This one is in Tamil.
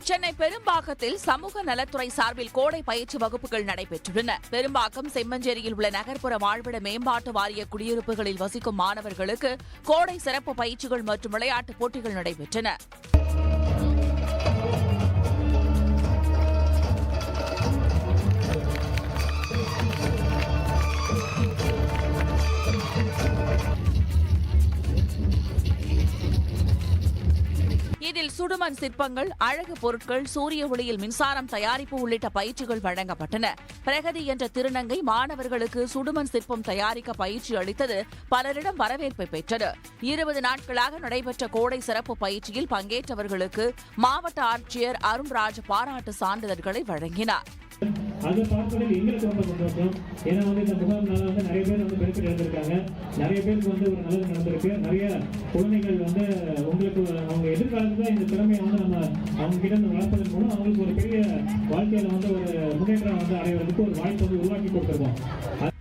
சென்னை பெரும்பாக்கத்தில் சமூக நலத்துறை சார்பில் கோடை பயிற்சி வகுப்புகள் நடைபெற்றுள்ளன. பெரும்பாக்கம் செம்மஞ்சேரியில் உள்ள நகர்ப்புற வாழ்விட மேம்பாட்டு வாரிய குடியிருப்புகளில் வசிக்கும் மாணவர்களுக்கு கோடை சிறப்பு பயிற்சிகள் மற்றும் விளையாட்டுப் போட்டிகள் நடைபெற்றன. இதில் சுடுமண் சிற்பங்கள், அழகு பொருட்கள், சூரிய ஒளியில் மின்சாரம் தயாரிப்பு உள்ளிட்ட பயிற்சிகள் வழங்கப்பட்டன. பிரகதி என்ற திருநங்கை மாணவர்களுக்கு சுடுமண் சிற்பம் தயாரிக்க பயிற்சி அளித்தது பலரிடம் வரவேற்பை பெற்றது. 20 நாட்களாக நடைபெற்ற கோடை சிறப்பு பயிற்சியில் பங்கேற்றவர்களுக்கு மாவட்ட ஆட்சியர் அருண்ராஜ் பாராட்டு சான்றிதழ்களை வழங்கினார். அதை பார்ப்பதில் எங்களுக்கு ரொம்ப சந்தோஷம். ஏன்னா இந்த முகாம் நாள் நிறைய பேர் பெருக்கிட்டு இருந்திருக்காங்க. நிறைய பேருக்கு ஒரு நல்லது நடந்திருக்கு. நிறைய குழந்தைகள் உங்களுக்கு அவங்க எதிர்காலத்துல இந்த திறமையை நம்ம அவங்க கிட்ட வளர்ப்பதன் மூலம் அவங்களுக்கு ஒரு பெரிய வாழ்க்கையில ஒரு முன்னேற்றம் அடைவதற்கு ஒரு வாய்ப்பு உருவாக்கி கொடுத்துருக்கோம்.